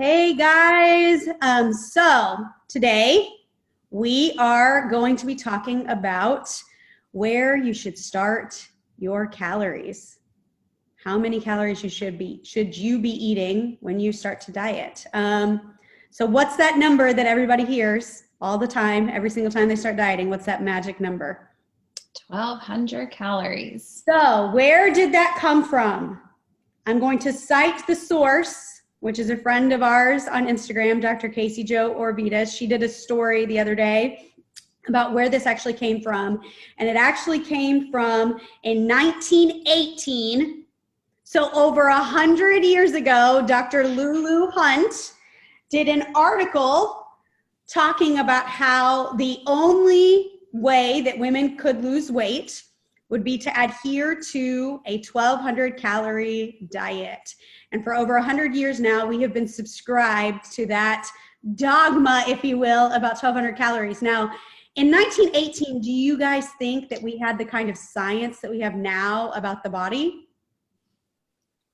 Hey guys, so today we are going to be talking about where you should start your calories. How many calories should you be eating when you start to diet? So what's that number that everybody hears all the time, every single time they start dieting? What's that magic number? 1,200 calories. So where did that come from? I'm going to cite the source, which is a friend of ours on Instagram, Dr. Casey Jo Orvidas. She did a story the other day about where this actually came from. And it actually came from in 1918. So over 100 years ago, Dr. Lulu Hunt did an article talking about how the only way that women could lose weight would be to adhere to a 1,200 calorie diet. And for over 100 years now, we have been subscribed to that dogma, if you will, about 1,200 calories. Now, in 1918, do you guys think that we had the kind of science that we have now about the body?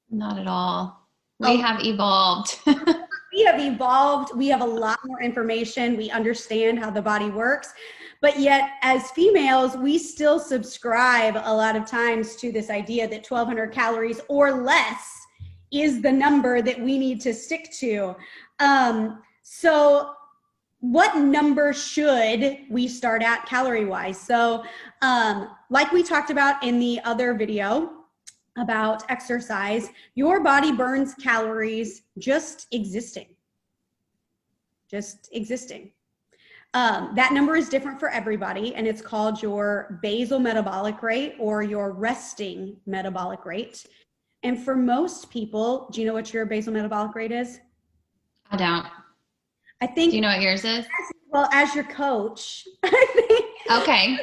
Not at all. We have evolved. We have evolved. We have a lot more information. We understand how the body works. But yet, as females, we still subscribe a lot of times to this idea that 1,200 calories or less is the number that we need to stick to. So what number should we start at calorie-wise? So like we talked about in the other video about exercise, your body burns calories just existing. Just existing. That number is different for everybody, and it's called your basal metabolic rate or your resting metabolic rate. And for most people, do you know what your basal metabolic rate is? I don't. I think. Do you know what yours is? Well, as your coach, I think. Okay.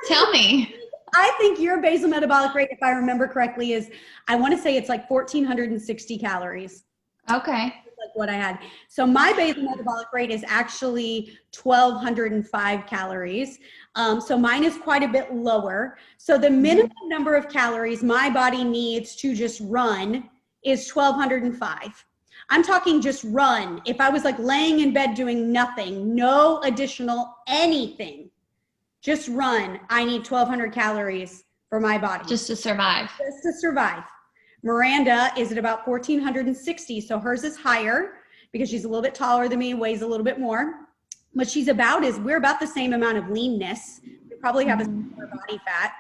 Tell me. I think your basal metabolic rate, if I remember correctly, is, I want to say it's like 1,460 calories. Okay. Like what I had. So my basal metabolic rate is actually 1,205 calories. So mine is quite a bit lower. So the minimum number of calories my body needs to just run is 1,205. I'm talking just run. If I was like laying in bed doing nothing, no additional anything, just run, I need 1,200 calories for my body. Just to survive. Just to survive. Miranda is at about 1,460, so hers is higher because she's a little bit taller than me, weighs a little bit more. What she's about is we're about the same amount of leanness. We probably have a similar body fat,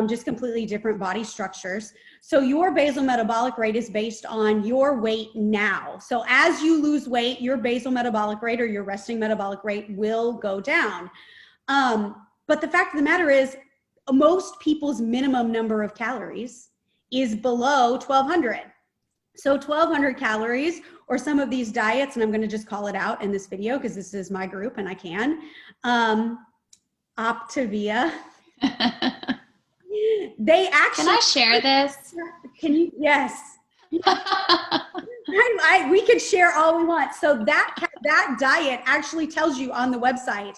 just completely different body structures. So your basal metabolic rate is based on your weight now. So as you lose weight, your basal metabolic rate or your resting metabolic rate will go down. But the fact of the matter is, most people's minimum number of calories is below 1,200. So 1,200 calories, or some of these diets, and I'm going to just call it out in this video because this is my group and I can, Optavia. They actually— Can I share this? Can you? Yes. We could share all we want. So that diet actually tells you on the website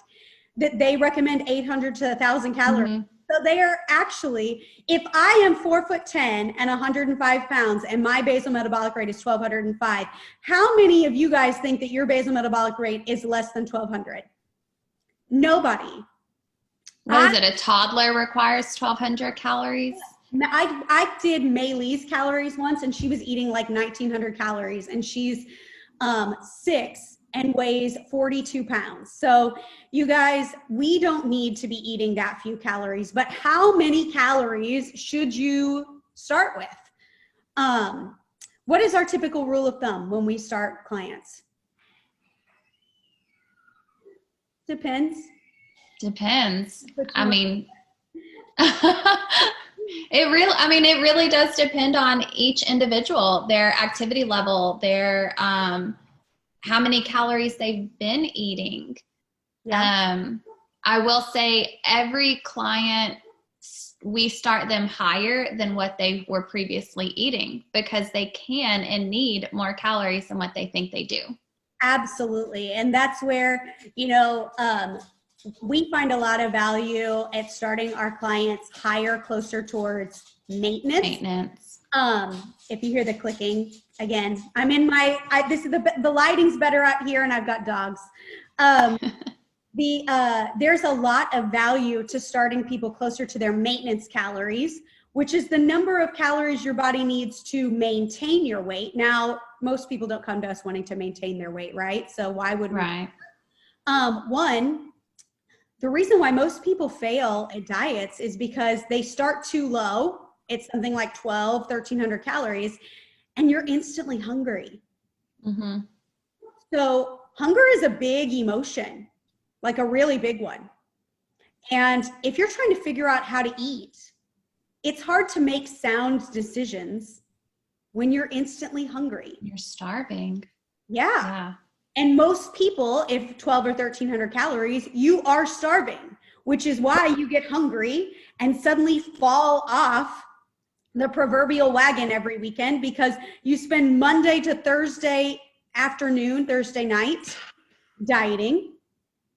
that they recommend 800 to 1,000 calories. Mm-hmm. So they are actually, if I am 4'10" and 105 pounds and my basal metabolic rate is 1,205, how many of you guys think that your basal metabolic rate is less than 1,200? Nobody. What is it? A toddler requires 1,200 calories? I did Maylee's calories once, and she was eating like 1,900 calories, and she's 6 and weighs 42 pounds. So you guys, we don't need to be eating that few calories, but how many calories should you start with? What is our typical rule of thumb when we start clients? Depends. I mean, it really does depend on each individual, their activity level, their, how many calories they've been eating. Yeah. I will say every client, we start them higher than what they were previously eating because they can and need more calories than what they think they do. Absolutely. And that's where, we find a lot of value at starting our clients higher, closer towards maintenance. If you hear the clicking, again, I'm in my, this is the lighting's better out here and I've got dogs. There's a lot of value to starting people closer to their maintenance calories, which is the number of calories your body needs to maintain your weight. Now, most people don't come to us wanting to maintain their weight, right? So why would we? Right. The reason why most people fail at diets is because they start too low. It's something like 1,300 calories, and you're instantly hungry. Mm-hmm. So hunger is a big emotion, like a really big one. And if you're trying to figure out how to eat, it's hard to make sound decisions when you're instantly hungry. You're starving. Yeah. And most people, if 12 or 1,300 calories, you are starving, which is why you get hungry and suddenly fall off the proverbial wagon every weekend, because you spend Monday to Thursday afternoon, Thursday night dieting.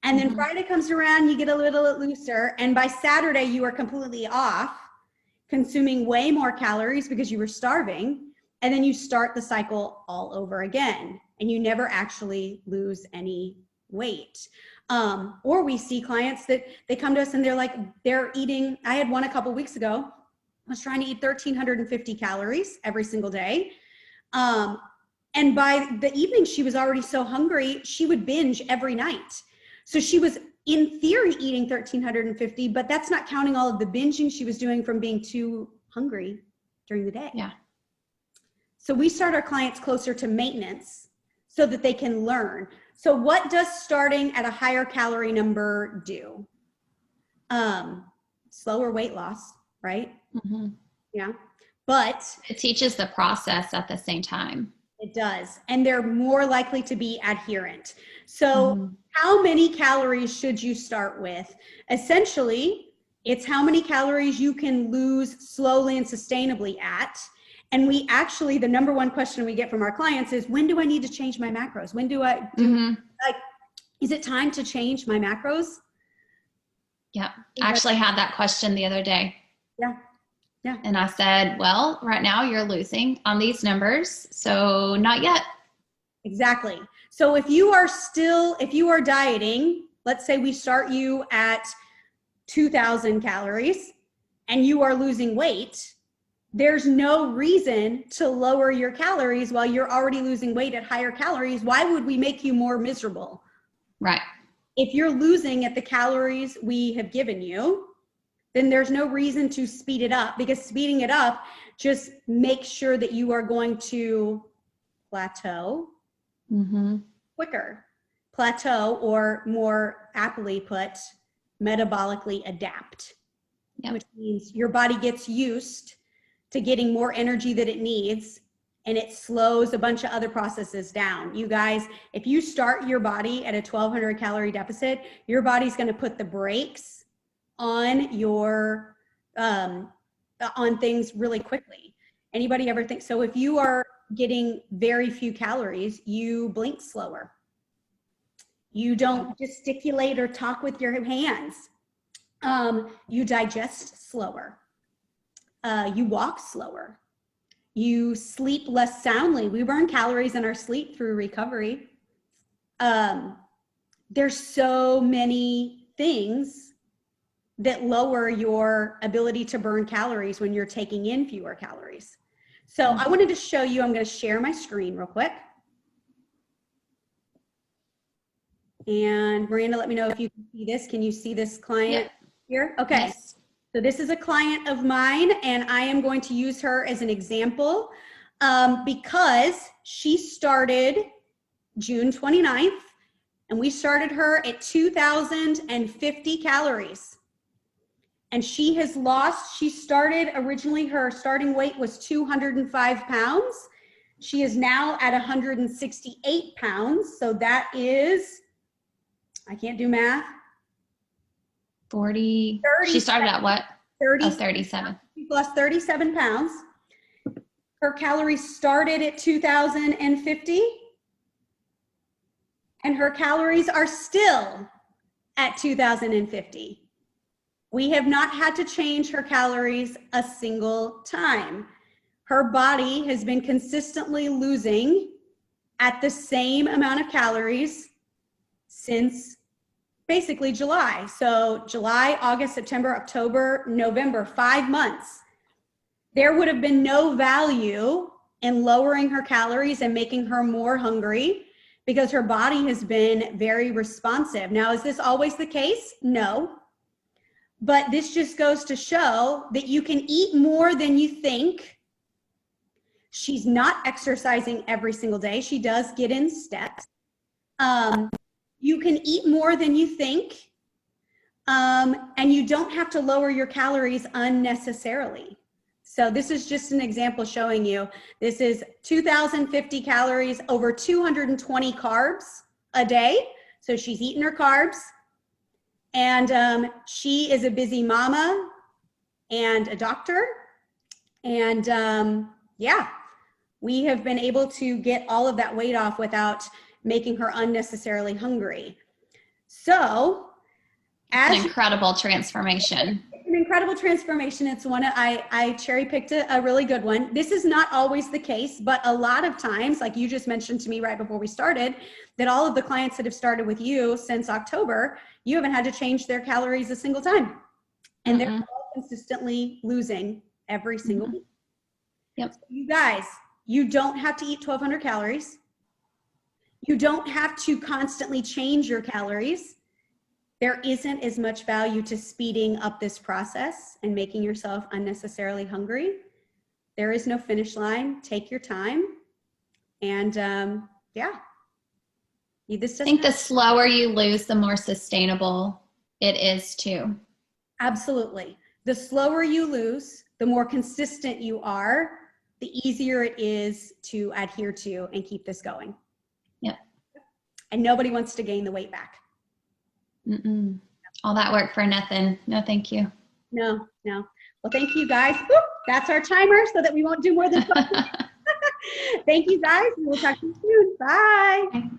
And then Friday comes around, you get a little looser. And by Saturday, you are completely off, consuming way more calories because you were starving. And then you start the cycle all over again. And you never actually lose any weight. Or we see clients that they come to us and they're eating, I had one a couple weeks ago, I was trying to eat 1,350 calories every single day. And by the evening, she was already so hungry, she would binge every night. So she was in theory eating 1,350, but that's not counting all of the binging she was doing from being too hungry during the day. Yeah. So we start our clients closer to maintenance so that they can learn. So what does starting at a higher calorie number do? Slower weight loss, right? Mm-hmm. Yeah, but it teaches the process at the same time. It does. And they're more likely to be adherent. So how many calories should you start with? Essentially, it's how many calories you can lose slowly and sustainably at. And we actually, the number one question we get from our clients is, when do I need to change my macros? When do I, is it time to change my macros? Yeah. I actually had that question the other day. Yeah. Yeah. And I said, well, right now you're losing on these numbers, so not yet. Exactly. So if you are dieting, let's say we start you at 2,000 calories and you are losing weight, there's no reason to lower your calories while you're already losing weight at higher calories. Why would we make you more miserable? Right. If you're losing at the calories we have given you, then there's no reason to speed it up, because speeding it up just makes sure that you are going to plateau quicker. Plateau, or more aptly put, metabolically adapt, which means your body gets used to getting more energy that it needs, and it slows a bunch of other processes down. You guys, if you start your body at a 1,200 calorie deficit, your body's going to put the brakes on your on things really quickly. Anybody ever think so? If you are getting very few calories, you blink slower. You don't gesticulate or talk with your hands. You digest slower. You walk slower. You sleep less soundly. We burn calories in our sleep through recovery. There's so many things that lower your ability to burn calories when you're taking in fewer calories. So I wanted to show you, I'm going to share my screen real quick. And Miranda, let me know if you can see this. Can you see this client here? Okay. Yes. So this is a client of mine, and I am going to use her as an example because she started June 29th, and we started her at 2,050 calories. And she has lost, she started originally, her starting weight was 205 pounds. She is now at 168 pounds. So that is, I can't do math. 40. She started at what? 37. She lost 37 pounds. Her calories started at 2,050. And her calories are still at 2,050. We have not had to change her calories a single time. her body has been consistently losing at the same amount of calories since basically July. So July, August, September, October, November, 5 months. There would have been no value in lowering her calories and making her more hungry because her body has been very responsive. Now, is this always the case? No. But this just goes to show that you can eat more than you think. She's not exercising every single day. She does get in steps. You can eat more than you think. And you don't have to lower your calories unnecessarily. So this is just an example showing you, this is 2,050 calories over 220 carbs a day. So she's eating her carbs. And she is a busy mama and a doctor. And yeah, we have been able to get all of that weight off without making her unnecessarily hungry. So an incredible transformation. An incredible transformation. It's one I cherry picked a really good one. This is not always the case, but a lot of times, like you just mentioned to me right before we started, that all of the clients that have started with you since October, you haven't had to change their calories a single time. And they're all consistently losing every single week. Yep. So you guys, you don't have to eat 1,200 calories. You don't have to constantly change your calories. There isn't as much value to speeding up this process and making yourself unnecessarily hungry. There is no finish line. Take your time. And yeah. I think the slower you lose, the more sustainable it is too. Absolutely. The slower you lose, the more consistent you are, the easier it is to adhere to and keep this going. Yep. And nobody wants to gain the weight back. All that work for nothing. No, thank you. No. Well, thank you guys. Woo, that's our timer so that we won't do more than 12. Thank you guys. We'll talk to you soon. Bye.